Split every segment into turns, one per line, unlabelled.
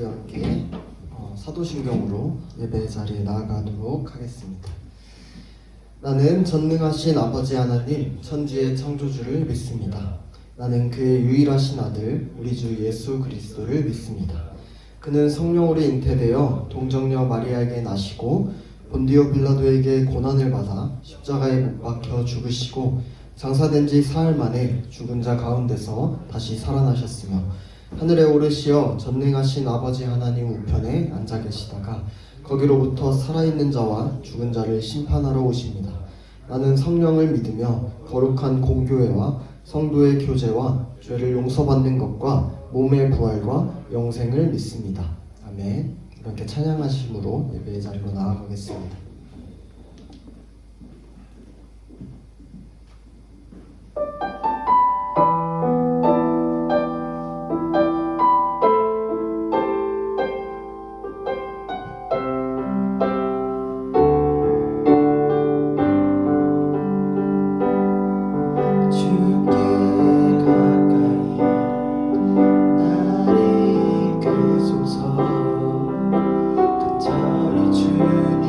우리 함께 사도신경으로 예배 자리에 나아가도록 하겠습니다. 나는 전능하신 아버지 하나님 천지의 창조주를 믿습니다. 나는 그의 유일하신 아들 우리 주 예수 그리스도를 믿습니다. 그는 성령으로 잉태되어 동정녀 마리아에게 나시고 본디오 빌라도에게 고난을 받아 십자가에 못 박혀 죽으시고 장사된 지 사흘 만에 죽은 자 가운데서 다시 살아나셨으며 하늘에 오르시어 전능하신 아버지 하나님 우편에 앉아 계시다가 거기로부터 살아있는 자와 죽은 자를 심판하러 오십니다. 나는 성령을 믿으며 거룩한 공교회와 성도의 교제와 죄를 용서받는 것과 몸의 부활과 영생을 믿습니다. 아멘. 이렇게 찬양하심으로 예배의 자리로 나아가겠습니다. 간절히 주님만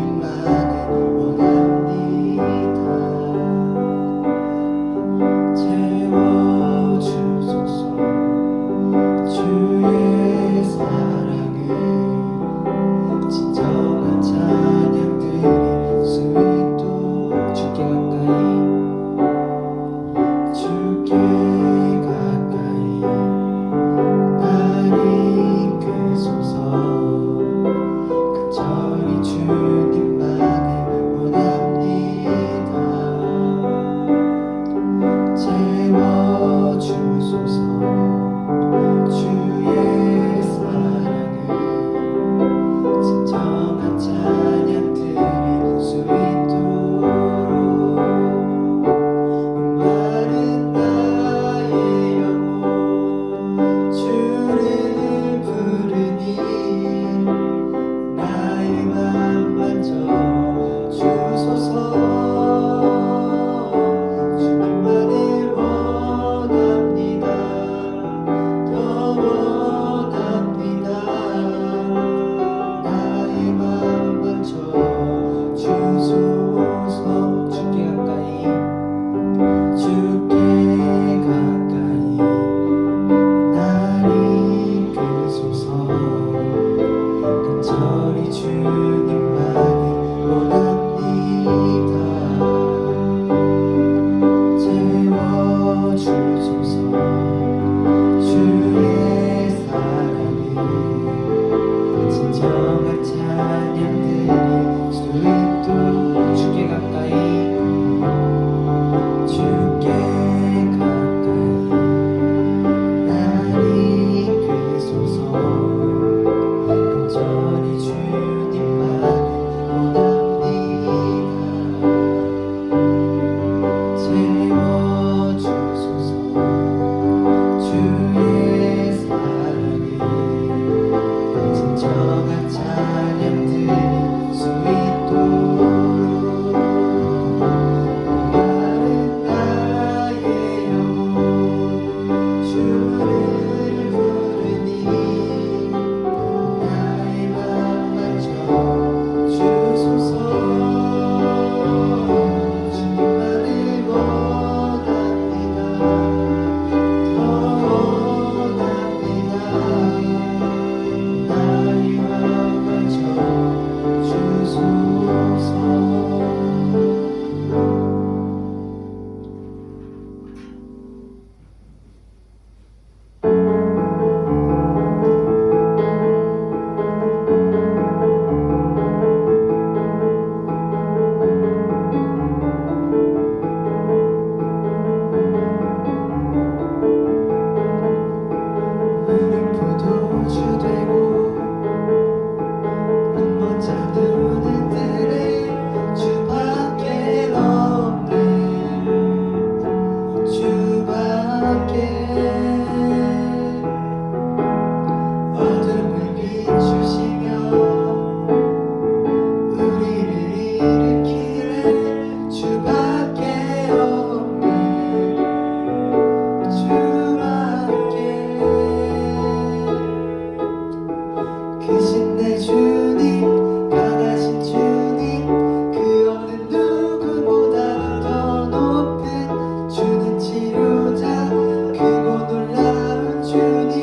치료자 크고 놀라운 주님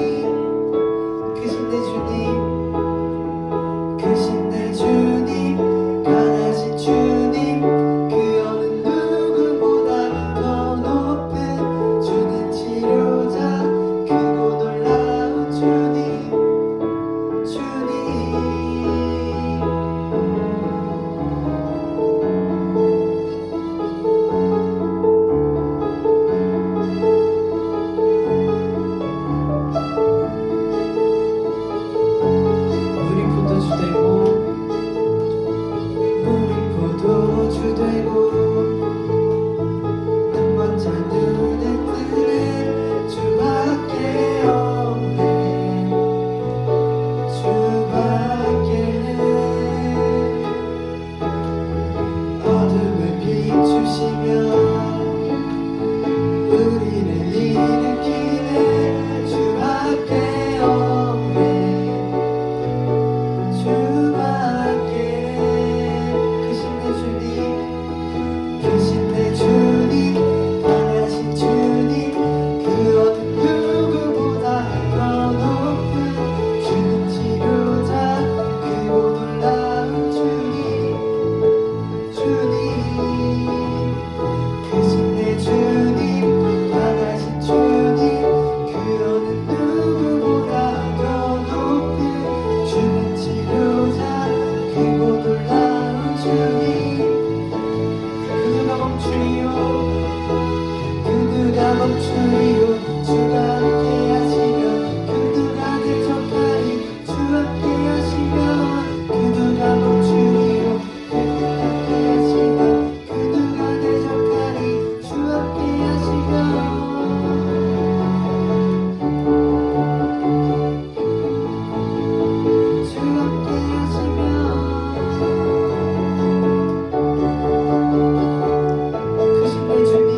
크신 내 주님 크신 내 주님 강하신 주님 그 어느 누구보다 더 높은 주는 치료자 크고 놀라운 주님 우리 포도주 되고 우리 포도주 되고 눈먼 자 눈에 뜨는 주밖에 없네 주밖에 어둠을 비추시며 우리를 일으키네 주밖에 없네 주밖에 크신 내 주님 크신 내 주님 강하신 주님 그 어느 누구보다 더 높은 주는 치료자 크고 놀라운 주님 크신 내 주님 강하신 주님 그 어느 누구보다 더 높은 주는 치료자 크고 놀라운 주님 그 누가 멈추리요 그 누가 멈추리요 주가 함께 하시면 그 누가 대적하리 주 함께 하시면 그 누가 멈추리요 그 누가 함께 하시면 그 누가 대적하리 주 함께 하시면 주 함께 하시면 크신 내 주님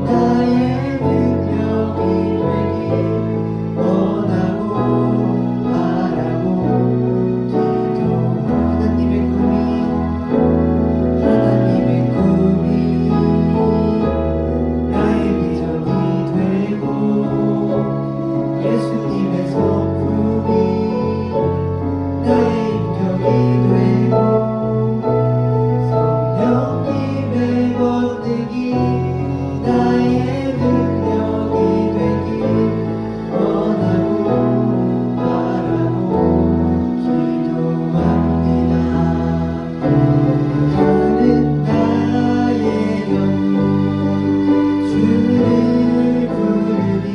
나의 능력이 되길 원하고 바라고 기도. 하나님의 꿈이 나의 비전이 되고 예수님의 성품이 나의 인격이 되고 성령님의 권능이 나의 능력이 되길 원하고 바라고 기도합니다. 나는 나의 영혼 주를 부르니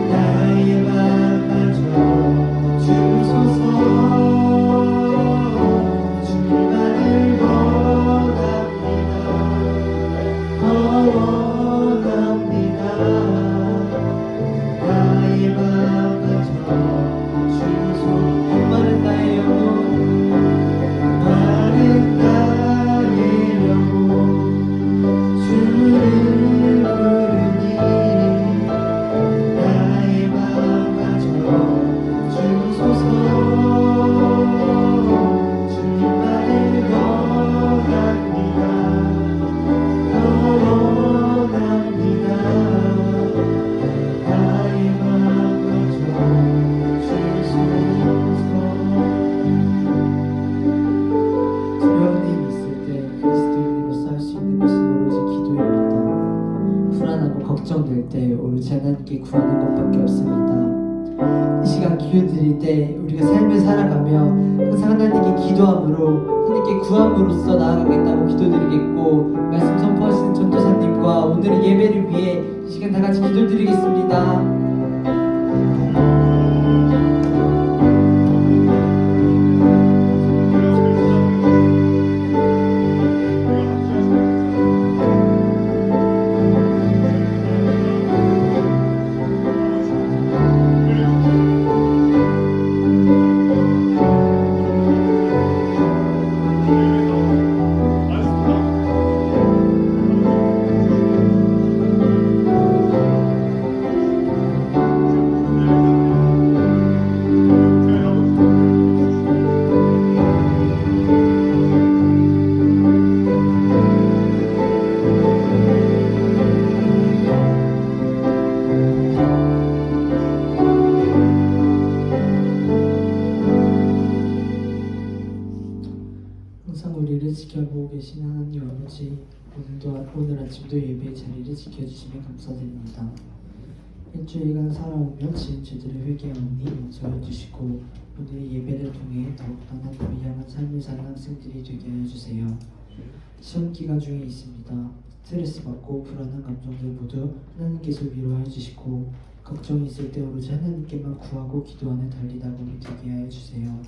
나의 맘마저 주소서. 주님만을 원합니다. 나의 맘마저 주소서. 마른 나의 영혼 마른 나의 영혼 주를 부르니 나의 맘마저 주소서. 주님만을 원합니다. 나의 맘마저 주소서. 두려운 일이 있을 때 그리스도인으로서 할 수 있는 것은 오로지 기도입니다. 불안하고 걱정될 때 오로지 하나님께 구하는 것밖에 없습니다. 이 시간 기도 드릴 때 우리가 삶을 살아가며 항상 하나님께 기도함으로 하나님께 구함으로써 나아가겠다고 기도드리겠고, 말씀 선포하시는 전도사님과 오늘의 예배를 위해 이 시간 다 같이 기도드리겠습니다. 항상 우리를 지켜보고 계신 하나님 아버지, 오늘 아침도 예배의 자리를 지켜주시며 감사드립니다. 일주일간 살아오며 지은 죄들을 회개하오니 용서해 주시고 오늘의 예배를 통해 더욱 하나님을 향한 삶을 사는 학생들이 되게 하여 주세요. 시험 기간 중에 있습니다. 스트레스 받고 불안한 감정들 모두 하나님께서 위로해 주시고 걱정이 있을 때 오로지 하나님께만 구하고 기도하는 달리다보니 되게 하여 주세요.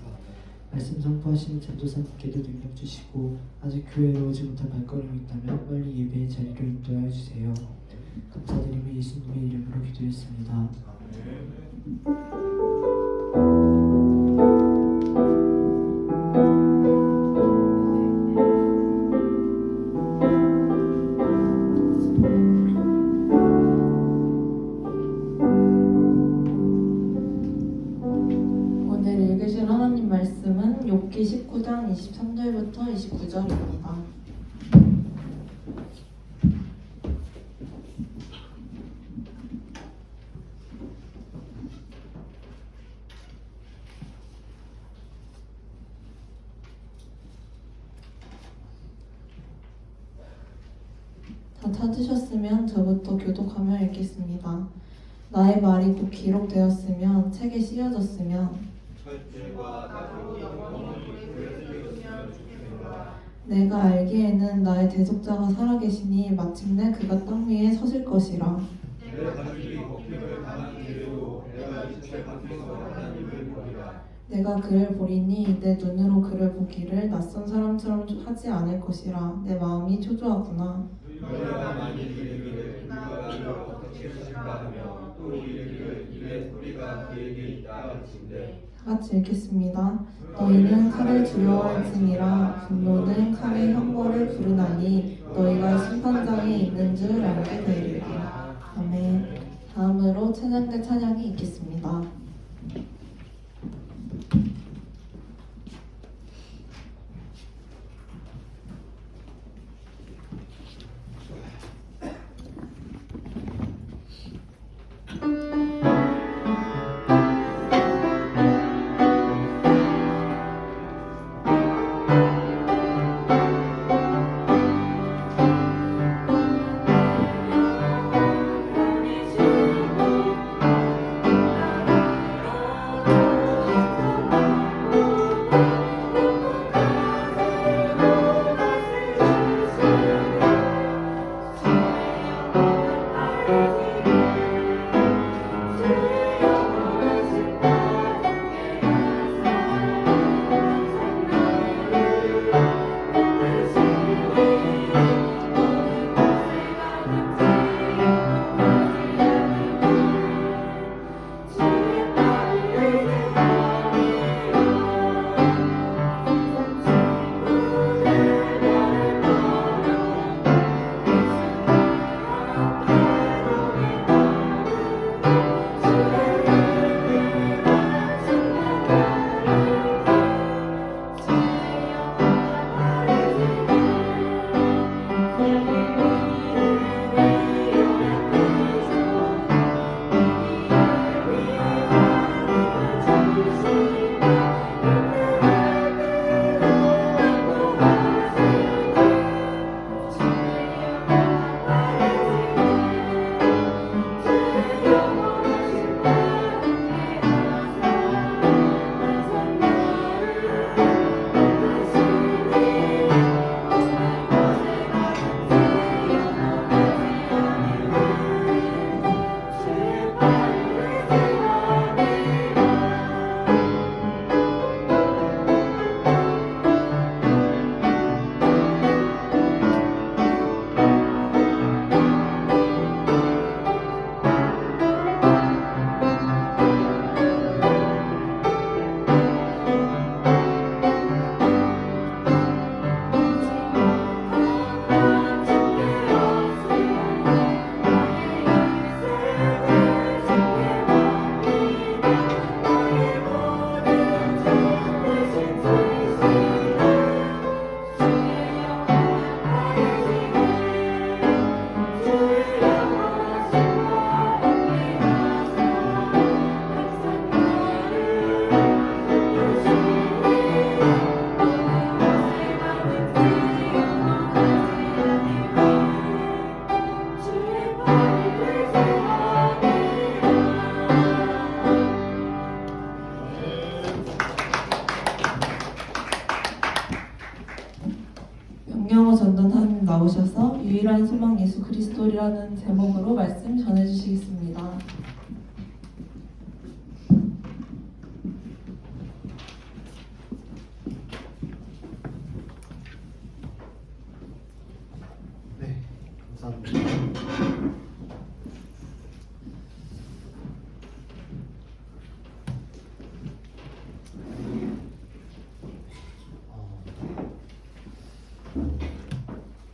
말씀 선포하시는 전도사님께도 능력 주시고 아직 교회로 오지 못한 발걸음이 있다면 빨리 예배의 자리로 인도하여 주세요. 감사드리며 예수님의 이름으로 기도했습니다.
오늘 읽으실 하나님 말씀은 욥기 19장 23절부터 29절입니다. 다 찾으셨으면 저부터 교독하며 읽겠습니다. 나의 말이 곧 기록되었으면 책에 씌어졌으면 내가 알기에는 나의 대속자가 살아계시니 마침내 그가 땅 위에 서실 것이라. 내가 그를 보리니 내 눈으로 그를 보기를 낯선 사람처럼 하지 않을 것이라. 내 마음이 초조하구나.
너희가 많이 이르기를 그가 나를 어떻게 하실까 하며 또 이르기를 이내 소리가 그에게 있다 하신대
같이 읽겠습니다. 너희는 칼을 두려워할지니라. 분노는 칼의 형벌을 부르나니 너희가 심판장에 있는 줄 알게 되리라. 아멘. 다음으로 찬양대 찬양이 있겠습니다. 명령어 전도사님 나오셔서 유일한 소망 예수 그리스도라는 제목으로 말씀 전해주시겠습니다.
네, 감사합니다.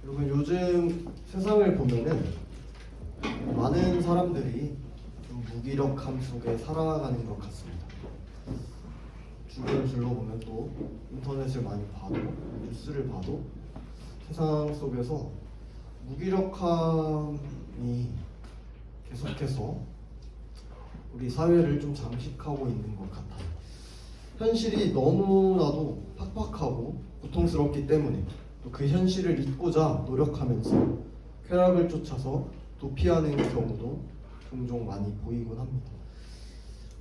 여러분, 요즘 세상을 보면은 많은 사람들이 좀 무기력함 속에 살아가는 것 같습니다. 주변을 둘러보면 또 인터넷을 많이 봐도 뉴스를 봐도 세상 속에서 무기력함이 계속해서 우리 사회를 좀 장식하고 있는 것 같아요. 현실이 너무나도 팍팍하고 고통스럽기 때문에 또 그 현실을 잊고자 노력하면서 쾌락을 쫓아서 도피하는 경우도 종종 많이 보이곤 합니다.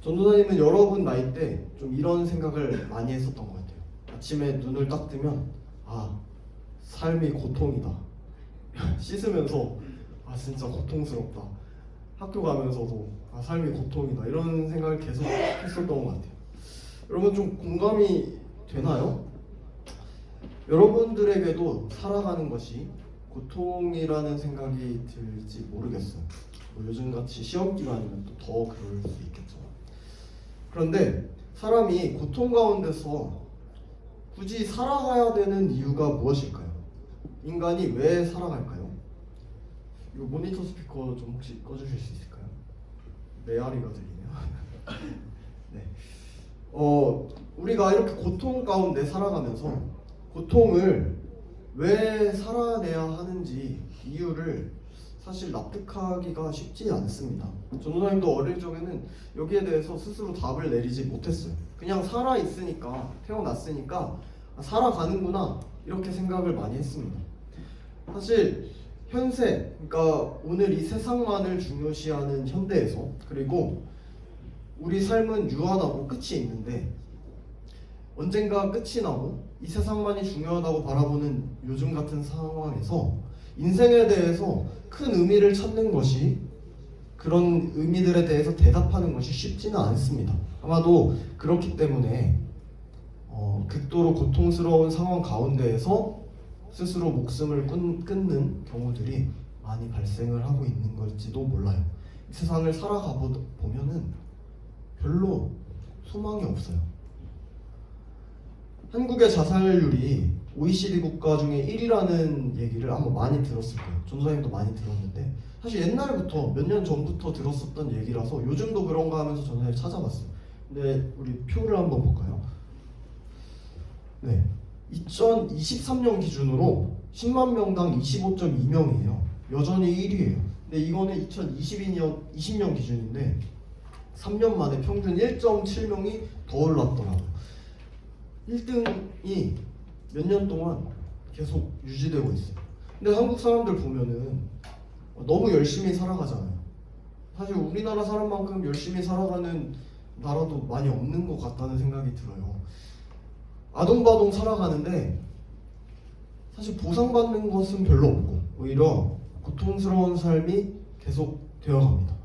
전도사님은 여러분 나이 때 좀 이런 생각을 많이 했었던 것 같아요. 아침에 눈을 딱 뜨면 삶이 고통이다. 씻으면서 진짜 고통스럽다. 학교 가면서도 삶이 고통이다. 이런 생각을 계속 했었던 것 같아요. 여러분 좀 공감이 되나요? 여러분들에게도 살아가는 것이 고통이라는 생각이 들지 모르겠어요. 요즘같이 시험 기간이면 또 더 그럴 수 있겠죠. 그런데 사람이 고통 가운데서 굳이 살아가야 되는 이유가 무엇일까요? 인간이 왜 살아갈까요? 이거 모니터 스피커 좀 혹시 꺼주실 수 있을까요? 메아리가 들리네요. 네. 우리가 이렇게 고통 가운데 살아가면서 고통을 왜 살아내야 하는지 이유를 사실 납득하기가 쉽지 않습니다. 전도사님도 어릴 적에는 여기에 대해서 스스로 답을 내리지 못했어요. 그냥 살아있으니까, 태어났으니까 살아가는구나 이렇게 생각을 많이 했습니다. 사실 현세, 그러니까 오늘 이 세상만을 중요시하는 현대에서, 그리고 우리 삶은 유한하고 끝이 있는데 언젠가 끝이 나고 이 세상만이 중요하다고 바라보는 요즘 같은 상황에서 인생에 대해서 큰 의미를 찾는 것이, 그런 의미들에 대해서 대답하는 것이 쉽지는 않습니다. 아마도 그렇기 때문에 극도로 고통스러운 상황 가운데에서 스스로 목숨을 끊는 경우들이 많이 발생을 하고 있는 걸지도 몰라요. 이 세상을 살아가 보면은 별로 소망이 없어요. 한국의 자살률이 OECD 국가 중에 1위라는 얘기를 아마 많이 들었을 거예요. 전도사님도 많이 들었는데 사실 옛날부터 몇 년 전부터 들었었던 얘기라서 요즘도 그런가 하면서 전도사님 찾아봤어요. 근데 우리 표를 한번 볼까요? 네, 2023년 기준으로 10만 명당 25.2명이에요. 여전히 1위예요. 근데 이거는 2020년 기준인데 3년 만에 평균 1.7명이 더 올랐더라고요. 1등이 몇 년 동안 계속 유지되고 있어요. 근데 한국 사람들 보면은 너무 열심히 살아가잖아요. 사실 우리나라 사람만큼 열심히 살아가는 나라도 많이 없는 것 같다는 생각이 들어요. 아동바동 살아가는데 사실 보상받는 것은 별로 없고 오히려 고통스러운 삶이 계속 되어갑니다.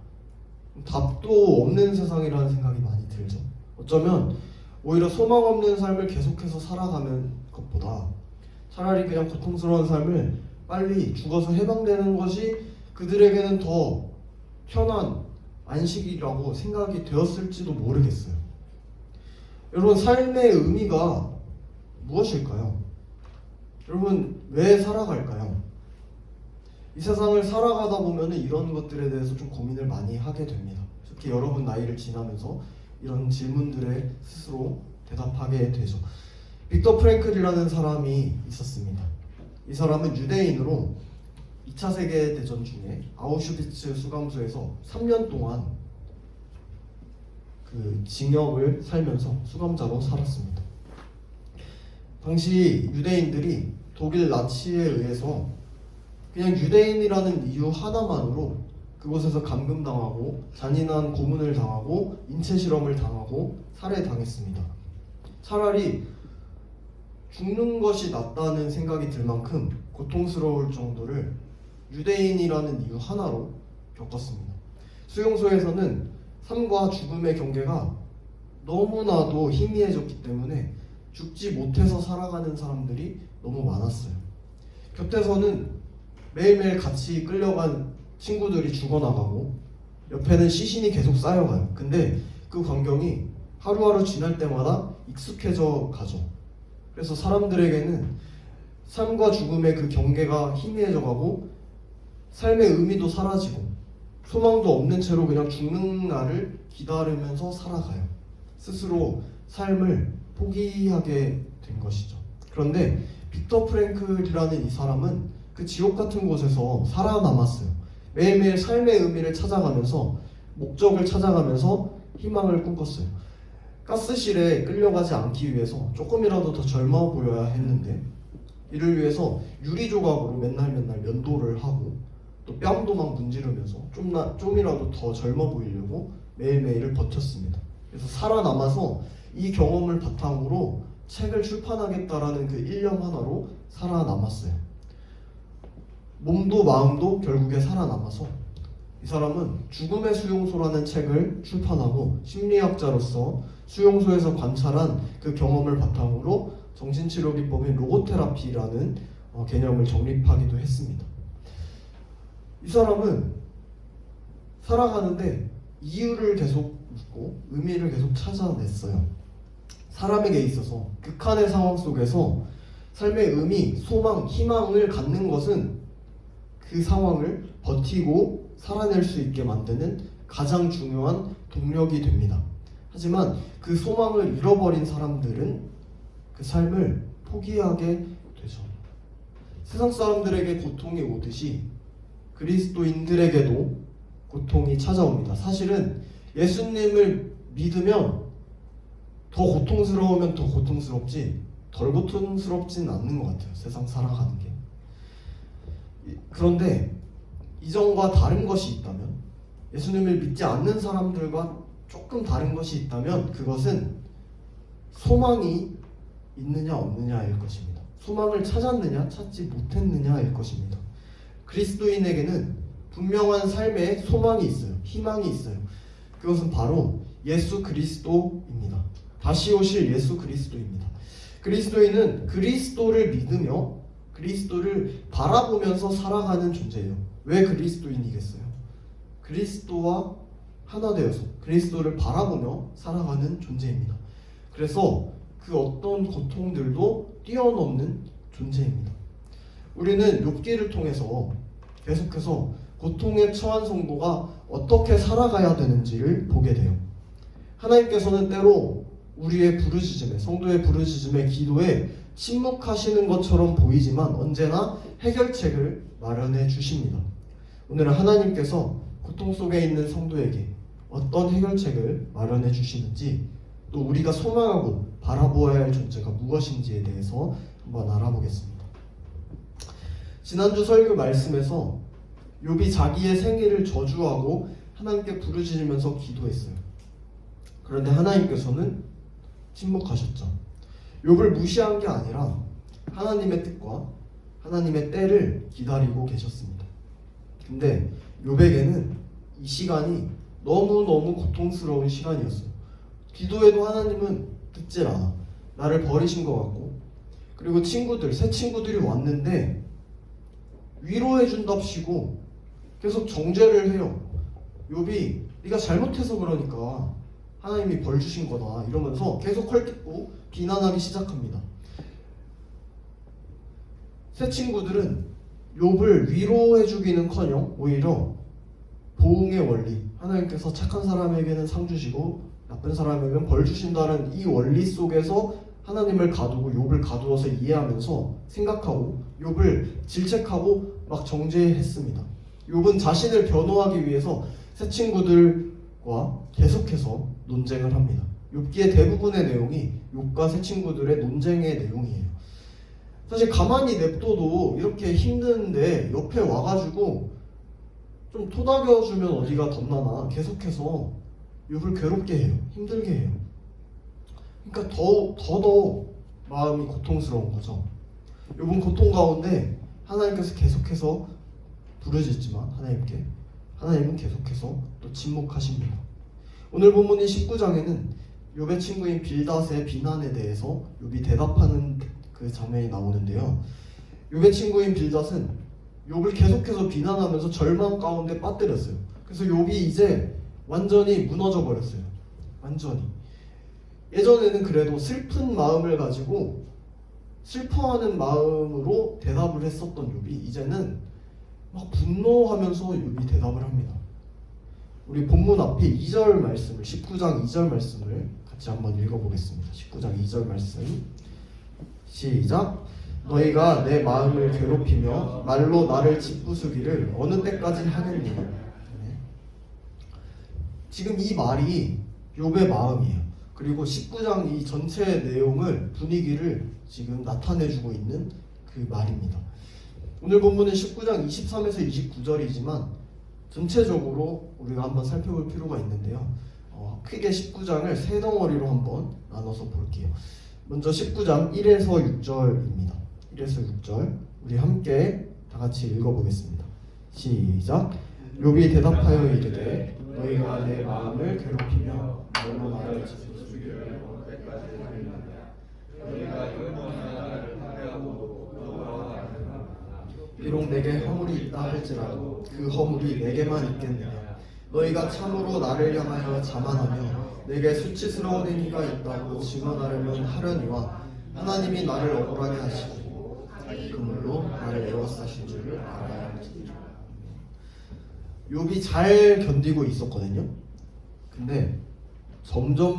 답도 없는 세상이라는 생각이 많이 들죠. 어쩌면 오히려 소망 없는 삶을 계속해서 살아가는 것보다 차라리 그냥 고통스러운 삶을 빨리 죽어서 해방되는 것이 그들에게는 더 편한 안식이라고 생각이 되었을지도 모르겠어요. 여러분, 삶의 의미가 무엇일까요? 여러분, 왜 살아갈까요? 이 세상을 살아가다 보면 이런 것들에 대해서 좀 고민을 많이 하게 됩니다. 특히 여러분 나이를 지나면서 이런 질문들에 스스로 대답하게 되죠. 빅터 프랭클이라는 사람이 있었습니다. 이 사람은 유대인으로 2차 세계대전 중에 아우슈비츠 수감소에서 3년 동안 그 징역을 살면서 수감자로 살았습니다. 당시 유대인들이 독일 나치에 의해서 그냥 유대인이라는 이유 하나만으로 그곳에서 감금당하고 잔인한 고문을 당하고 인체 실험을 당하고 살해당했습니다. 차라리 죽는 것이 낫다는 생각이 들 만큼 고통스러울 정도를 유대인이라는 이유 하나로 겪었습니다. 수용소에서는 삶과 죽음의 경계가 너무나도 희미해졌기 때문에 죽지 못해서 살아가는 사람들이 너무 많았어요. 곁에서는 매일매일 같이 끌려간 친구들이 죽어나가고 옆에는 시신이 계속 쌓여가요. 근데 그 광경이 하루하루 지날 때마다 익숙해져 가죠. 그래서 사람들에게는 삶과 죽음의 그 경계가 희미해져 가고 삶의 의미도 사라지고 소망도 없는 채로 그냥 죽는 날을 기다리면서 살아가요. 스스로 삶을 포기하게 된 것이죠. 그런데 빅터 프랭클이라는 이 사람은 그 지옥 같은 곳에서 살아남았어요. 매일매일 삶의 의미를 찾아가면서 목적을 찾아가면서 희망을 꿈꿨어요. 가스실에 끌려가지 않기 위해서 조금이라도 더 젊어 보여야 했는데 이를 위해서 유리 조각으로 맨날 면도를 하고 또 뺨도 막 문지르면서 좀이라도 더 젊어 보이려고 매일매일을 버텼습니다. 그래서 살아남아서 이 경험을 바탕으로 책을 출판하겠다라는 그 일념 하나로 살아남았어요. 몸도 마음도 결국에 살아남아서 이 사람은 죽음의 수용소라는 책을 출판하고 심리학자로서 수용소에서 관찰한 그 경험을 바탕으로 정신치료 기법인 로고테라피라는 개념을 정립하기도 했습니다. 이 사람은 살아가는데 이유를 계속 묻고 의미를 계속 찾아냈어요. 사람에게 있어서 극한의 상황 속에서 삶의 의미, 소망, 희망을 갖는 것은 그 상황을 버티고 살아낼 수 있게 만드는 가장 중요한 동력이 됩니다. 하지만 그 소망을 잃어버린 사람들은 그 삶을 포기하게 되죠. 세상 사람들에게 고통이 오듯이 그리스도인들에게도 고통이 찾아옵니다. 사실은 예수님을 믿으면 더 고통스러우면 더 고통스럽지 덜 고통스럽진 않는 것 같아요. 세상 살아가는 게. 그런데 이전과 다른 것이 있다면, 예수님을 믿지 않는 사람들과 조금 다른 것이 있다면 그것은 소망이 있느냐 없느냐일 것입니다. 소망을 찾았느냐 찾지 못했느냐일 것입니다. 그리스도인에게는 분명한 삶의 소망이 있어요. 희망이 있어요. 그것은 바로 예수 그리스도입니다. 다시 오실 예수 그리스도입니다. 그리스도인은 그리스도를 믿으며 그리스도를 바라보면서 살아가는 존재예요. 왜 그리스도인이겠어요? 그리스도와 하나 되어서 그리스도를 바라보며 살아가는 존재입니다. 그래서 그 어떤 고통들도 뛰어넘는 존재입니다. 우리는 욥기를 통해서 계속해서 고통에 처한 성도가 어떻게 살아가야 되는지를 보게 돼요. 하나님께서는 때로 우리의 부르짖음에, 성도의 부르짖음에, 기도에 침묵하시는 것처럼 보이지만 언제나 해결책을 마련해 주십니다. 오늘은 하나님께서 고통 속에 있는 성도에게 어떤 해결책을 마련해 주시는지, 또 우리가 소망하고 바라보아야 할 존재가 무엇인지에 대해서 한번 알아보겠습니다. 지난주 설교 말씀에서 욥이 자기의 생애를 저주하고 하나님께 부르짖으면서 기도했어요. 그런데 하나님께서는 침묵하셨죠. 욥을 무시한 게 아니라 하나님의 뜻과 하나님의 때를 기다리고 계셨습니다. 근데 욥에게는 이 시간이 너무너무 고통스러운 시간이었어요. 기도해도 하나님은 듣질 않아. 나를 버리신 것 같고, 그리고 새 친구들이 왔는데 위로해준답시고 계속 정죄를 해요. 욥이 네가 잘못해서 그러니까 하나님이 벌 주신 거다 이러면서 계속 헐뜯고 비난하기 시작합니다. 새 친구들은 욥을 위로해주기는커녕 오히려 보응의 원리, 하나님께서 착한 사람에게는 상 주시고 나쁜 사람에게는 벌 주신다는 이 원리 속에서 하나님을 가두고 욥을 가두어서 이해하면서 생각하고 욥을 질책하고 막 정죄했습니다. 욥은 자신을 변호하기 위해서 새 친구들과 계속해서 논쟁을 합니다. 욥기의 대부분의 내용이 욥과 새 친구들의 논쟁의 내용이에요. 사실 가만히 냅둬도 이렇게 힘든데 옆에 와가지고 좀 토닥여주면 어디가 덧나나 계속해서 욥을 괴롭게 해요. 힘들게 해요. 그러니까 더 마음이 고통스러운 거죠. 욥은 고통 가운데 하나님께서 계속해서 부르짖지만 하나님은 계속해서 또 침묵하십니다. 오늘 본문인 19장에는 욥의 친구인 빌닷의 비난에 대해서 욥이 대답하는 그 장면이 나오는데요. 욥의 친구인 빌닷은 욥을 계속해서 비난하면서 절망 가운데 빠뜨렸어요. 그래서 욥이 이제 완전히 무너져 버렸어요. 완전히. 예전에는 그래도 슬픈 마음을 가지고 슬퍼하는 마음으로 대답을 했었던 욥이 이제는 막 분노하면서 욥이 대답을 합니다. 우리 본문 앞에 2절 말씀을, 19장 2절 말씀을 같이 한번 읽어보겠습니다. 19장 2절 말씀 시작. 너희가 내 마음을 괴롭히며 말로 나를 짓부수기를 어느 때까지 하겠니? 네. 지금 이 말이 욥의 마음이에요. 그리고 19장 이 전체 내용을, 분위기를 지금 나타내주고 있는 그 말입니다. 오늘 본문은 19장 23에서 29절이지만 전체적으로 우리가 한번 살펴볼 필요가 있는데요. 크게 19장을 세 덩어리로 한번 나눠서 볼게요. 먼저 19장 1에서 6절입니다. 1에서 6절 우리 함께 다 같이 읽어보겠습니다. 시작. 욥이 대답하여 이르되 너희가 내 마음을 괴롭히며 너로 나를 짓부수기를 어느 때까지 하겠느냐. 너희가 영원히 나를 파괴하고 너와 나를 비록 내게 허물이 있다 할지라도 그 허물이 내게만 있겠느냐. 너희가 참으로 나를 향하여 자만하며 내게 수치스러운 행위가 있다고 증언하려면 하려니와 하나님이 나를 억울하게 하시고 자기 그물로 나를 에워싸신 줄을 알아야 할지니라. 욥이 잘 견디고 있었거든요. 근데 점점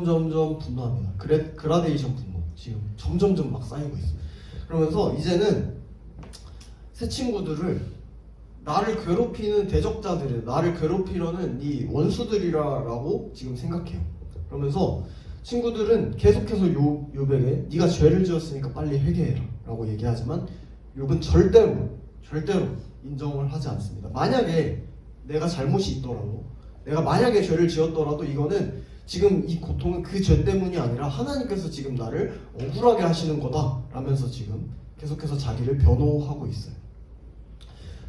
분노합니다. 그라데이션 분노 지금 점점 막 쌓이고 있어요. 그러면서 이제는 새 친구들을 나를 괴롭히는 대적자들이, 나를 괴롭히려는 이 원수들이라고 지금 생각해요. 그러면서 친구들은 계속해서 욥에게 네가 죄를 지었으니까 빨리 회개해라 라고 얘기하지만 욥은 절대로 인정을 하지 않습니다. 만약에 내가 잘못이 있더라도, 내가 만약에 죄를 지었더라도 이거는 지금 이 고통은 그 죄 때문이 아니라 하나님께서 지금 나를 억울하게 하시는 거다 라면서 지금 계속해서 자기를 변호하고 있어요.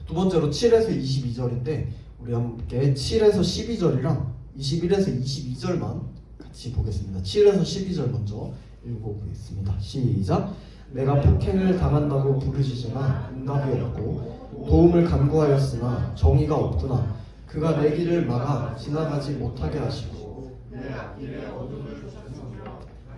두 번째로 7에서 22절인데 우리 함께 7에서 12절이랑 21에서 22절만 같이 보겠습니다. 7에서 12절 먼저 읽어보겠습니다. 시작. 내가 폭행을 당한다고 부르짖으나 응답이 없고 도움을 간구하였으나 정의가 없구나. 그가 내 길을 막아 지나가지 못하게 하시고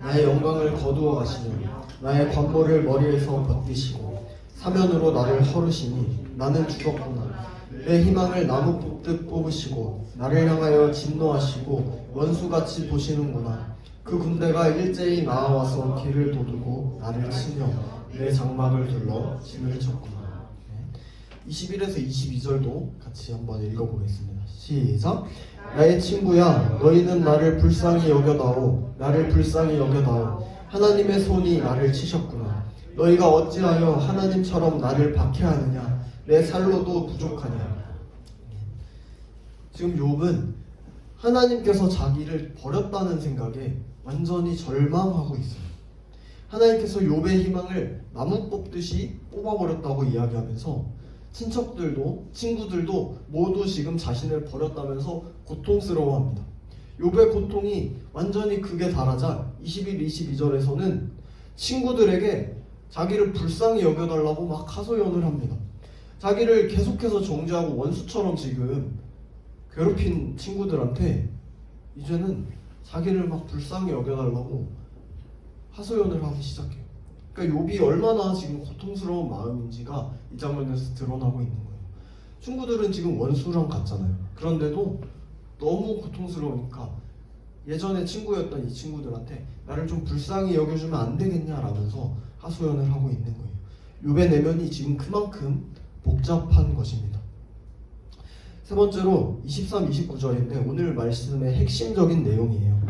나의 영광을 거두어 가시며 나의 관모를 머리에서 벗기시고 사면으로 나를 헐으시니 나는 죽었구나. 내 희망을 나무 뽑듯 뽑으시고 나를 향하여 진노하시고 원수같이 보시는구나. 그 군대가 일제히 나와서 길을 도두고 나를 치며 내 장막을 둘러 짐을 쳤구나. 21에서 22절도 같이 한번 읽어보겠습니다. 시작. 나의 친구야, 너희는 나를 불쌍히 여겨다오. 나를 불쌍히 여겨다오. 하나님의 손이 나를 치셨구나. 너희가 어찌하여 하나님처럼 나를 박해하느냐. 내 살로도 부족하냐. 지금 욥은 하나님께서 자기를 버렸다는 생각에 완전히 절망하고 있어요. 하나님께서 욥의 희망을 나무 뽑듯이 뽑아버렸다고 이야기하면서 친구들도 모두 지금 자신을 버렸다면서 고통스러워합니다. 욥의 고통이 완전히 극에 달하자 21, 22절에서는 친구들에게 자기를 불쌍히 여겨달라고 막 하소연을 합니다. 자기를 계속해서 정죄하고 원수처럼 지금 괴롭힌 친구들한테 이제는 자기를 막 불쌍히 여겨달라고 하소연을 하기 시작해요. 그러니까 욥이 얼마나 지금 고통스러운 마음인지가 이 장면에서 드러나고 있는 거예요. 친구들은 지금 원수랑 같잖아요. 그런데도 너무 고통스러우니까 예전에 친구였던 이 친구들한테 나를 좀 불쌍히 여겨주면 안 되겠냐라면서 하소연을 하고 있는 거예요. 욥의 내면이 지금 그만큼 복잡한 것입니다. 세 번째로 23, 29절인데 오늘 말씀의 핵심적인 내용이에요.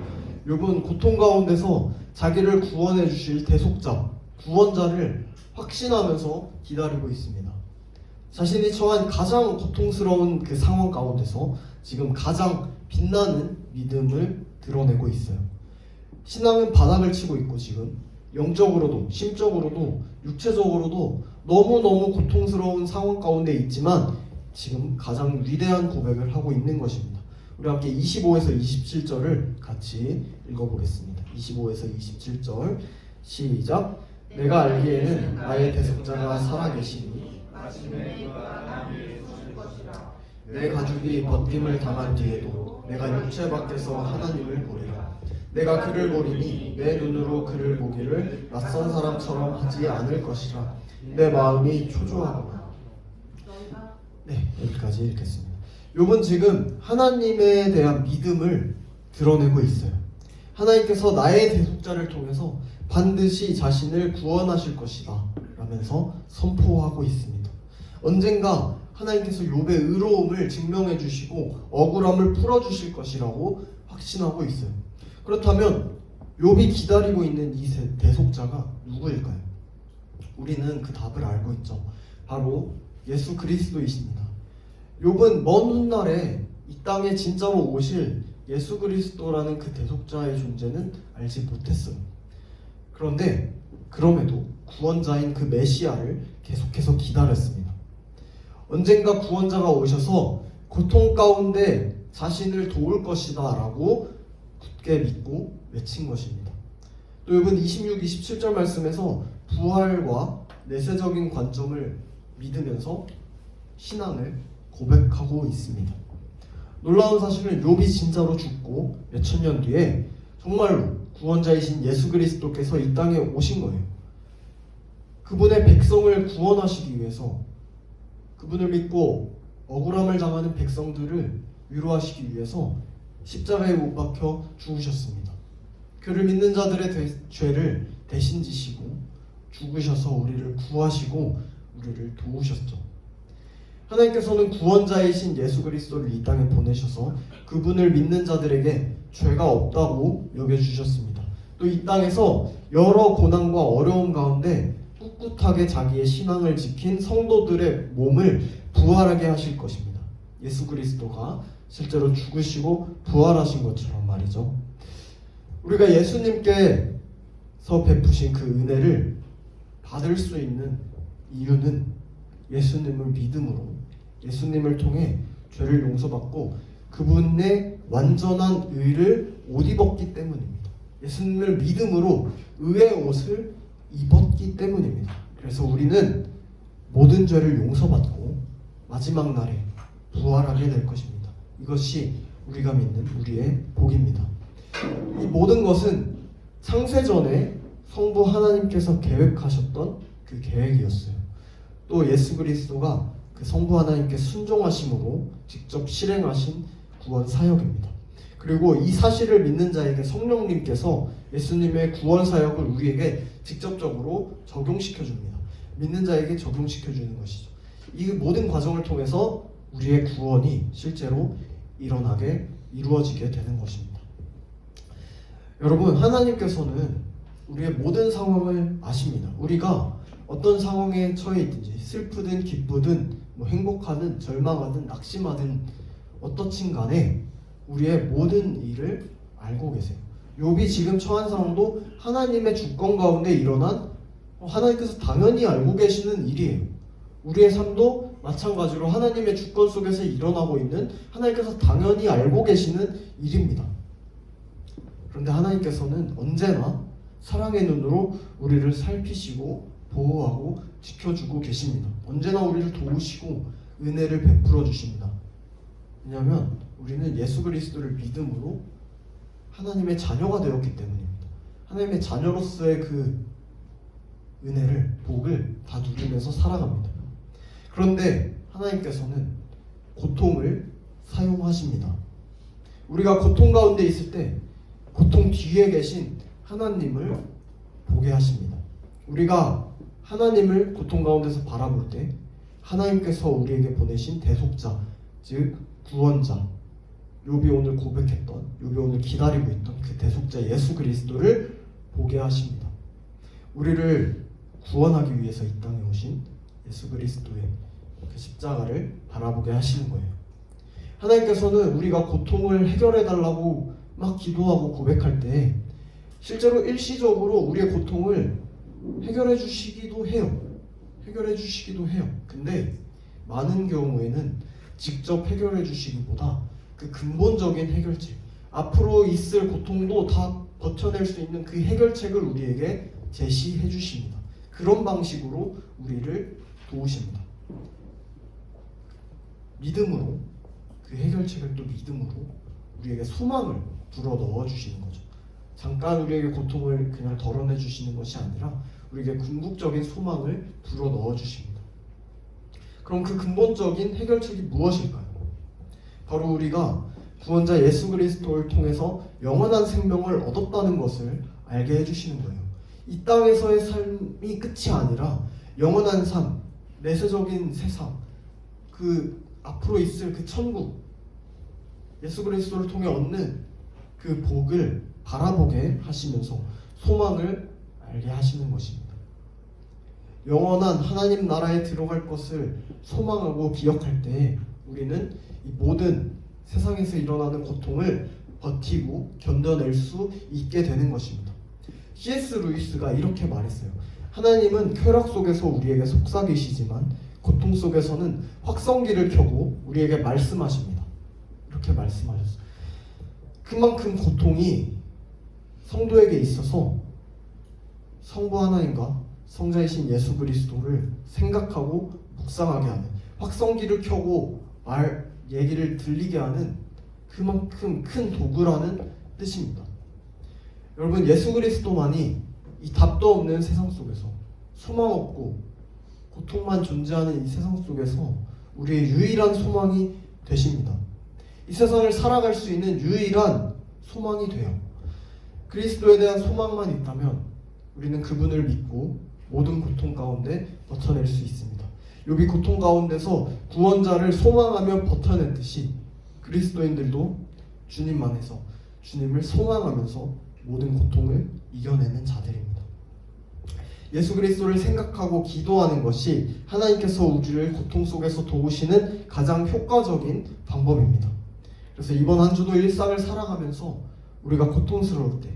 욥은 고통 가운데서 자기를 구원해 주실 대속자, 구원자를 확신하면서 기다리고 있습니다. 자신이 처한 가장 고통스러운 그 상황 가운데서 지금 가장 빛나는 믿음을 드러내고 있어요. 신앙은 바닥을 치고 있고 지금 영적으로도 심적으로도 육체적으로도 너무너무 고통스러운 상황 가운데 있지만 지금 가장 위대한 고백을 하고 있는 것입니다. 우리 함께 25에서 27절을 같이 읽어보겠습니다. 25에서 27절 시작. 내가 알기에는 나의 대속자가 살아계시니 내 가죽이 벗김을 당한 뒤에도 내가 육체 밖에서 하나님을 보리라. 내가 그를 보리니 내 눈으로 그를 보기를 낯선 사람처럼 하지 않을 것이라. 내 마음이 초조하구나. 네, 여기까지 읽겠습니다. 욥은 지금 하나님에 대한 믿음을 드러내고 있어요. 하나님께서 나의 대속자를 통해서 반드시 자신을 구원하실 것이다 라면서 선포하고 있습니다. 언젠가 하나님께서 욥의 의로움을 증명해 주시고 억울함을 풀어주실 것이라고 확신하고 있어요. 그렇다면 욥이 기다리고 있는 이 대속자가 누구일까요? 우리는 그 답을 알고 있죠. 바로 예수 그리스도이십니다. 욥은 먼 훗날에 이 땅에 진짜로 오실 예수 그리스도라는 그 대속자의 존재는 알지 못했어요. 그런데 그럼에도 구원자인 그 메시아를 계속해서 기다렸습니다. 언젠가 구원자가 오셔서 고통 가운데 자신을 도울 것이다 라고 굳게 믿고 외친 것입니다. 또 욥은 26, 27절 말씀에서 부활과 내세적인 관점을 믿으면서 신앙을 고백하고 있습니다. 놀라운 사실은 욥이 진짜로 죽고 몇천 년 뒤에 정말로 구원자이신 예수 그리스도께서 이 땅에 오신 거예요. 그분의 백성을 구원하시기 위해서, 그분을 믿고 억울함을 당하는 백성들을 위로하시기 위해서 십자가에 못 박혀 죽으셨습니다. 그를 믿는 자들의 죄를 대신 지시고 죽으셔서 우리를 구하시고 우리를 도우셨죠. 하나님께서는 구원자이신 예수 그리스도를 이 땅에 보내셔서 그분을 믿는 자들에게 죄가 없다고 여겨주셨습니다. 또 이 땅에서 여러 고난과 어려움 가운데 꿋꿋하게 자기의 신앙을 지킨 성도들의 몸을 부활하게 하실 것입니다. 예수 그리스도가 실제로 죽으시고 부활하신 것처럼 말이죠. 우리가 예수님께서 베푸신 그 은혜를 받을 수 있는 이유는 예수님을 믿음으로, 예수님을 통해 죄를 용서받고 그분의 완전한 의를 옷 입었기 때문입니다. 예수님을 믿음으로 의의 옷을 입었기 때문입니다. 그래서 우리는 모든 죄를 용서받고 마지막 날에 부활하게 될 것입니다. 이것이 우리가 믿는 우리의 복입니다. 이 모든 것은 창세전에 성부 하나님께서 계획하셨던 그 계획이었어요. 또 예수 그리스도가 그 성부 하나님께 순종하심으로 직접 실행하신 구원 사역입니다. 그리고 이 사실을 믿는 자에게 성령님께서 예수님의 구원 사역을 우리에게 직접적으로 적용시켜 줍니다. 믿는 자에게 적용시켜 주는 것이죠. 이 모든 과정을 통해서 우리의 구원이 실제로 이루어지게 되는 것입니다. 여러분, 하나님께서는 우리의 모든 상황을 아십니다. 우리가 어떤 상황에 처해 있든지, 슬프든 기쁘든 행복하든 절망하든 낙심하든 어떻든 간에 우리의 모든 일을 알고 계세요. 욥이 지금 처한 상황도 하나님의 주권 가운데 일어난, 하나님께서 당연히 알고 계시는 일이에요. 우리의 삶도 마찬가지로 하나님의 주권 속에서 일어나고 있는, 하나님께서 당연히 알고 계시는 일입니다. 그런데 하나님께서는 언제나 사랑의 눈으로 우리를 살피시고 보호하고 지켜주고 계십니다. 언제나 우리를 도우시고 은혜를 베풀어 주십니다. 왜냐하면 우리는 예수 그리스도를 믿음으로 하나님의 자녀가 되었기 때문입니다. 하나님의 자녀로서의 그 은혜를, 복을 다 누리면서 살아갑니다. 그런데 하나님께서는 고통을 사용하십니다. 우리가 고통 가운데 있을 때 고통 뒤에 계신 하나님을 보게 하십니다. 우리가 하나님을 고통 가운데서 바라볼 때 하나님께서 우리에게 보내신 대속자, 즉 구원자, 욥이 오늘 고백했던, 욥이 오늘 기다리고 있던 그 대속자 예수 그리스도를 보게 하십니다. 우리를 구원하기 위해서 이 땅에 오신 예수 그리스도의 그 십자가를 바라보게 하시는 거예요. 하나님께서는 우리가 고통을 해결해 달라고 막 기도하고 고백할 때 실제로 일시적으로 우리의 고통을 해결해 주시기도 해요. 근데 많은 경우에는 직접 해결해 주시기보다 그 근본적인 해결책, 앞으로 있을 고통도 다 버텨낼 수 있는 그 해결책을 우리에게 제시해 주십니다. 그런 방식으로 우리를 도우십니다. 믿음으로, 그 해결책을 또 믿음으로 우리에게 소망을 불어 넣어 주시는 거죠. 잠깐 우리에게 고통을 그냥 덜어내 주시는 것이 아니라 우리에게 궁극적인 소망을 불어 넣어 주십니다. 그럼 그 근본적인 해결책이 무엇일까요? 바로 우리가 구원자 예수 그리스도를 통해서 영원한 생명을 얻었다는 것을 알게 해주시는 거예요. 이 땅에서의 삶이 끝이 아니라 영원한 삶, 내세적인 세상, 그 앞으로 있을 그 천국, 예수 그리스도를 통해 얻는 그 복을 바라보게 하시면서 소망을 알게 하시는 것입니다. 영원한 하나님 나라에 들어갈 것을 소망하고 기억할 때 우리는 이 모든 세상에서 일어나는 고통을 버티고 견뎌낼 수 있게 되는 것입니다. C.S. 루이스가 이렇게 말했어요. 하나님은 쾌락 속에서 우리에게 속삭이시지만 고통 속에서는 확성기를 켜고 우리에게 말씀하십니다. 이렇게 말씀하셨어요. 그만큼 고통이 성도에게 있어서 성부 하나님과 성자이신 예수 그리스도를 생각하고 묵상하게 하는, 확성기를 켜고 얘기를 들리게 하는 그만큼 큰 도구라는 뜻입니다. 여러분, 예수 그리스도만이 이 답도 없는 세상 속에서, 소망 없고 고통만 존재하는 이 세상 속에서 우리의 유일한 소망이 되십니다. 이 세상을 살아갈 수 있는 유일한 소망이 돼요. 그리스도에 대한 소망만 있다면 우리는 그분을 믿고 모든 고통 가운데 버텨낼 수 있습니다. 욥이 고통 가운데서 구원자를 소망하며 버텨냈듯이 그리스도인들도 주님 안에서 주님을 소망하면서 모든 고통을 이겨내는 자들입니다. 예수 그리스도를 생각하고 기도하는 것이 하나님께서 우리를 고통 속에서 도우시는 가장 효과적인 방법입니다. 그래서 이번 한 주도 일상을 살아가면서 우리가 고통스러울 때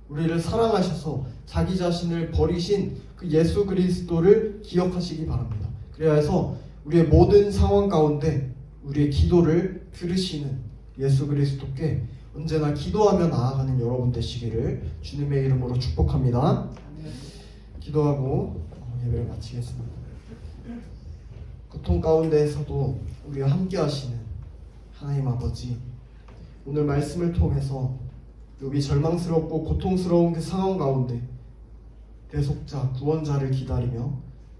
우리를 사랑하셔서 자기 자신을 버리신 그 예수 그리스도를 기억하시기 바랍니다. 그래야 해서 우리의 모든 상황 가운데 우리의 기도를 들으시는 예수 그리스도께 언제나 기도하며 나아가는 여러분 되시기를 주님의 이름으로 축복합니다. 기도하고 예배를 마치겠습니다. 고통 가운데에서도 우리와 함께 하시는 하나님 아버지, 오늘 말씀을 통해서 욥이 절망스럽고 고통스러운 그 상황 가운데 대속자, 구원자를 기다리며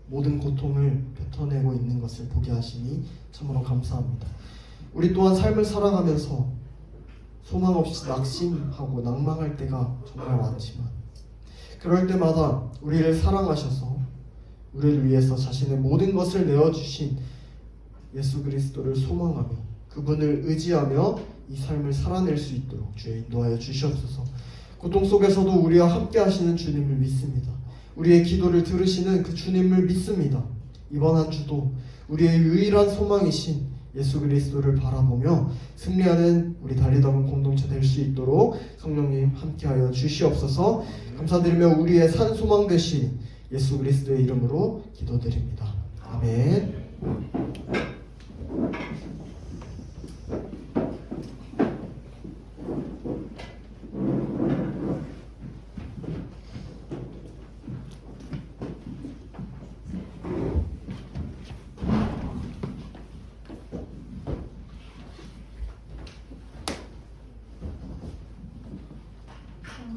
모든 고통을 뱉어내고 있는 것을 보게 하시니 참으로 감사합니다. 우리 또한 삶을 살아가면서 소망 없이 낙심하고 낭망할 때가 정말 많지만 그럴 때마다 우리를 사랑하셔서 우리를 위해서 자신의 모든 것을 내어주신 예수 그리스도를 소망하며 그분을 의지하며 이 삶을 살아낼 수 있도록 주여 인도하여 주시옵소서. 고통 속에서도 우리와 함께 하시는 주님을 믿습니다. 우리의 기도를 들으시는 그 주님을 믿습니다. 이번 한 주도 우리의 유일한 소망이신 예수 그리스도를 바라보며 승리하는 우리 달리다운 공동체 될 수 있도록 성령님 함께하여 주시옵소서. 감사드리며 우리의 산 소망 되신 예수 그리스도의 이름으로 기도드립니다. 아멘.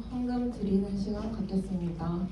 헌금 드리는 시간 갖겠습니다.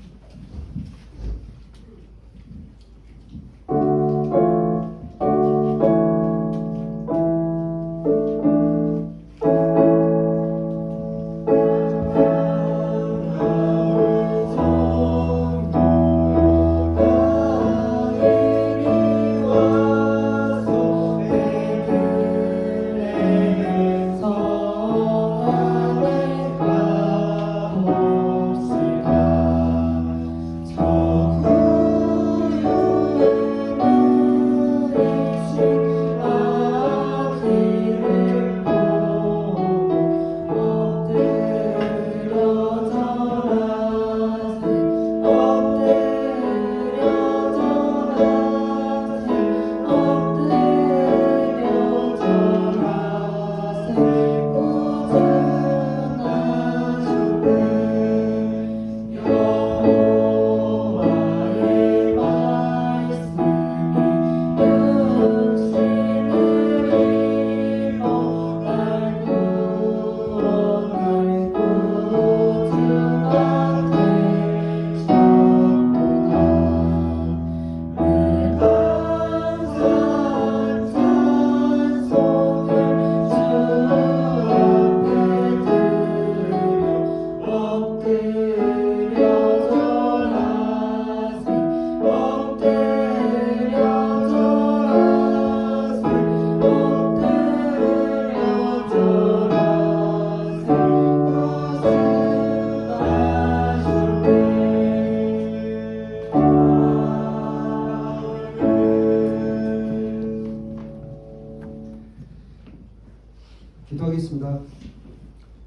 기도하겠습니다.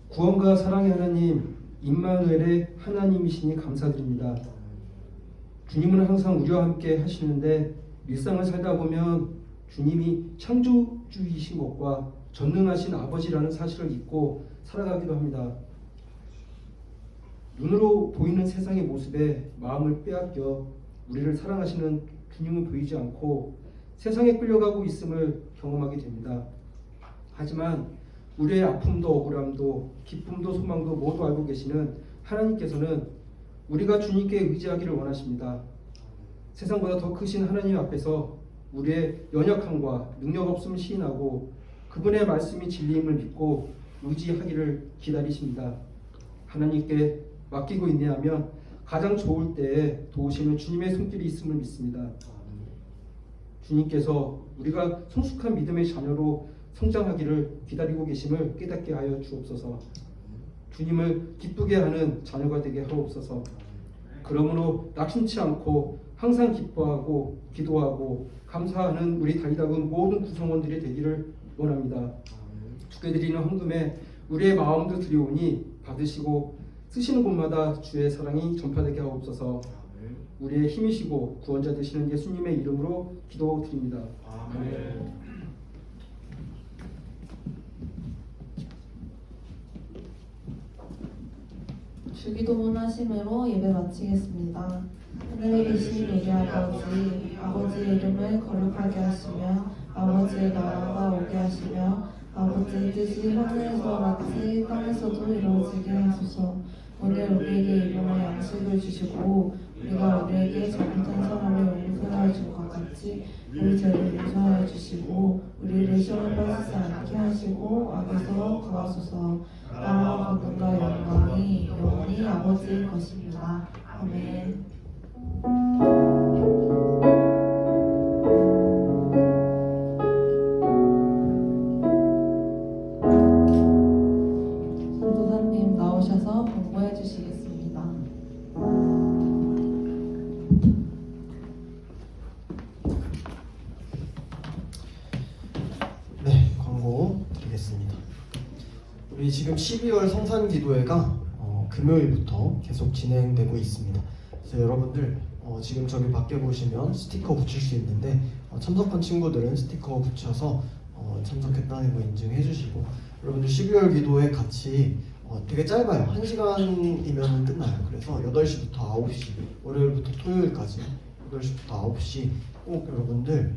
구원과 사랑의 하나님, 임마누엘의 하나님이시니 감사드립니다. 주님은 항상 우리와 함께 하시는데 일상을 살다 보면 주님이 창조주이신 것과 전능하신 아버지라는 사실을 잊고 살아가기도 합니다. 눈으로 보이는 세상의 모습에 마음을 빼앗겨 우리를 사랑하시는 주님은 보이지 않고 세상에 끌려가고 있음을 경험하게 됩니다. 하지만 우리의 아픔도 억울함도 기쁨도 소망도 모두 알고 계시는 하나님께서는 우리가 주님께 의지하기를 원하십니다. 세상보다 더 크신 하나님 앞에서 우리의 연약함과 능력 없음을 시인하고 그분의 말씀이 진리임을 믿고 의지하기를 기다리십니다. 하나님께 맡기고 인내하면 가장 좋을 때에 도우시는 주님의 손길이 있음을 믿습니다. 주님께서 우리가 성숙한 믿음의 자녀로 성장하기를 기다리고 계심을 깨닫게 하여 주옵소서. 주님을 기쁘게 하는 자녀가 되게 하옵소서. 그러므로 낙심치 않고 항상 기뻐하고 기도하고 감사하는 우리 다윗다운 모든 구성원들이 되기를 원합니다. 주께 드리는 헌금에 우리의 마음도 드리오니 받으시고 쓰시는 곳마다 주의 사랑이 전파되게 하옵소서. 우리의 힘이시고 구원자 되시는 예수님의 이름으로 기도드립니다. 아멘.
주기도문 하심으로 예배 마치겠습니다. 하늘에 계신 우리 아버지, 아버지의 이름을 거룩하게 하시며 아버지의 나라가 오게 하시며 아버지의 뜻이 하늘에서 같이 땅에서도 이루어지게 하소서. 오늘 우리에게 일용할 양식을 주시고 우리가 우리에게 잘못한 사람을 용서하여 준 것 같이 우리 죄를 용서하여 주시고 우리를 시험에 빠지지 않게 하시고 악에서 구하소서. 나라와 권능과 영광이 영원히 아버지의 것입니다. 아멘. 선도사님 나오셔서 공부해 주시겠습니다.
네, 광고 드리겠습니다. 우리 지금 12월 성산기도회가 금요일부터 계속 진행되고 있습니다. 그래서 여러분들 지금 저기 밖에 보시면 스티커 붙일 수 있는데 참석한 친구들은 스티커 붙여서 참석했다는 거 인증해 주시고, 여러분들 12월 기도회 같이 되게 짧아요. 1시간이면 끝나요. 그래서 8시부터 9시, 월요일부터 토요일까지 8시부터 9시 꼭 여러분들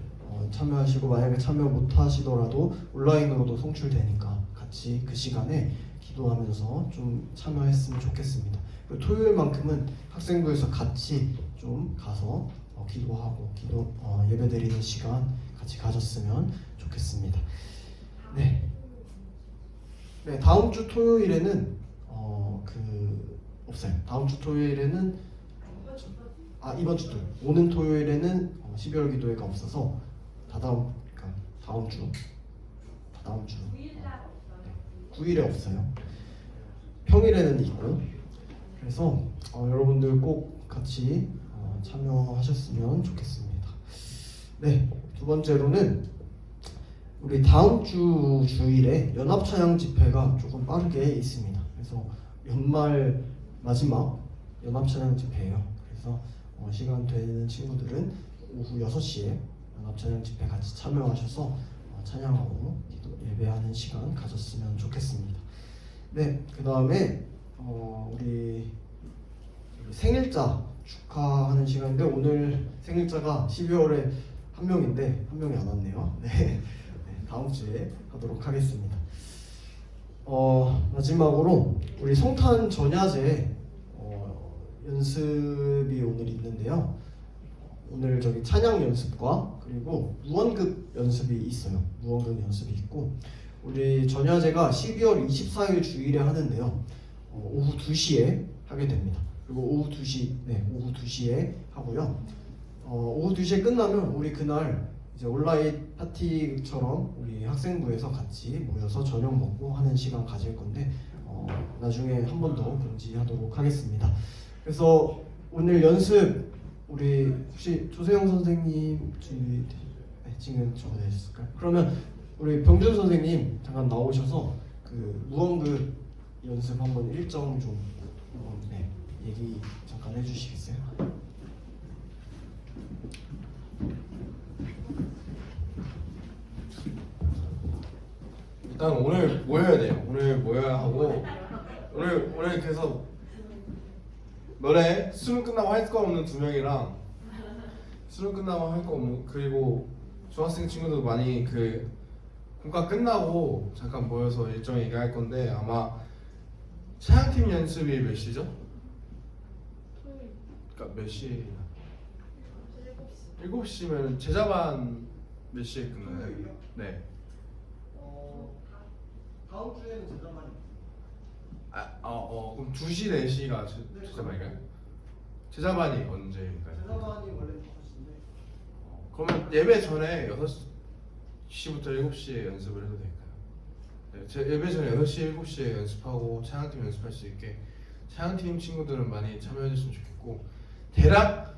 참여하시고, 만약에 참여 못 하시더라도 온라인으로도 송출되니까 같이 그 시간에 기도하면서 좀 참여했으면 좋겠습니다. 그리고 토요일만큼은 학생부에서 같이 좀 가서 기도하고 예배드리는 시간 같이 가졌으면 좋겠습니다. 네, 다음 주 토요일에는 없어요. 다음 주 토요일에는 이번 주 토요일, 오는 토요일에는 12월 기도회가 없어서 다음 주 9일에 없어요. 평일에는 있고, 그래서 여러분들 꼭 같이 참여하셨으면 좋겠습니다. 네, 두 번째로는 우리 다음 주 주일에 연합찬양 집회가 조금 빠르게 있습니다. 그래서 연말 마지막 연합찬양 집회예요. 그래서 시간 되는 친구들은 오후 6시에 연합찬양 집회 같이 참여하셔서 찬양하고 예배하는 시간 가졌으면 좋겠습니다. 네, 그 다음에 우리 생일자 축하하는 시간인데, 오늘 생일자가 12월에 한 명인데 한 명이 안 왔네요. 네, 다음 주에 하도록 하겠습니다. 마지막으로 우리 성탄 전야제 연습이 오늘 있는데요. 오늘 저기 찬양 연습과 그리고 무언급 연습이 있어요. 무언급 연습이 있고, 우리 전야제가 12월 24일 주일에 하는데요. 오후 2시에 하게 됩니다. 그리고 오후 2시에 하고요. 오후 2시에 끝나면 우리 그날 이제 온라인 파티처럼 우리 학생부에서 같이 모여서 저녁 먹고 하는 시간 가질 건데, 나중에 한 번 더 공지하도록 하겠습니다. 그래서 오늘 연습 우리 혹시 조세영 선생님 지금 적어내셨을까요? 그러면 우리 병준 선생님 잠깐 나오셔서 그 무언급 연습 한번 일정 좀 얘기 잠깐 해주시겠어요?
일단 오늘 모여야 돼요. 오늘 모여야 하고, 오늘 그래서 너네 수능 끝나고 할 거 없는 2명이랑 수능 끝나고 할 거 없는, 그리고 중학생 친구도 많이 공과 끝나고 잠깐 모여서 일정 얘기할 건데 아마 차양팀 연습이 몇 시죠? 그러니까 몇 시에? 7시면 제자반 몇 시에 끝나요? 네.
다음 주에는 제자반이
그럼 2시, 4시가 제자반인가요? 제자반이 언제인가요?
제자반이 원래 5시인데
그러면 예배 전에 6시부터 7시에 연습을 해도 될까요? 네, 예배 전에 6시, 7시에 연습하고 차양팀 연습할 수 있게 차양팀 친구들은 많이 참여해줬으면 좋겠고 대략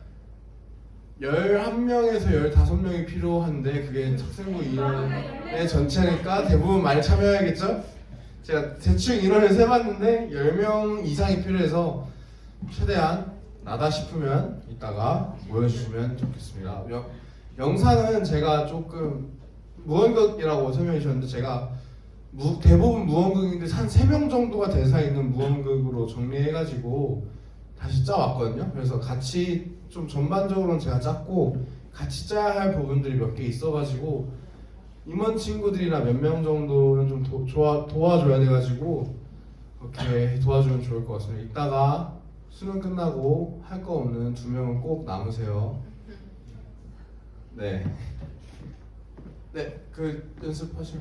11명에서 15명이 필요한데 그게 학생부 인원의 전체니까 대부분 많이 참여해야겠죠? 제가 대충 인원을 세봤는데 10명 이상이 필요해서 최대한 나다 싶으면 이따가 모여주시면 좋겠습니다. 영상은 제가 조금 무언극이라고 설명해 주셨는데 제가 대부분 무언극인데 한 3명 정도가 대사 있는 무언극으로 정리해가지고 다시 짜왔거든요. 그래서 같이 좀 전반적으로는 제가 짰고 같이 짜야 할 부분들이 몇 개 있어가지고 임원 친구들이나 몇 명 정도는 좀 도와줘야 돼가지고 그렇게 도와주면 좋을 것 같습니다. 이따가 수능 끝나고 할 거 없는 2명은 꼭 남으세요. 네. 네, 그 연습하실.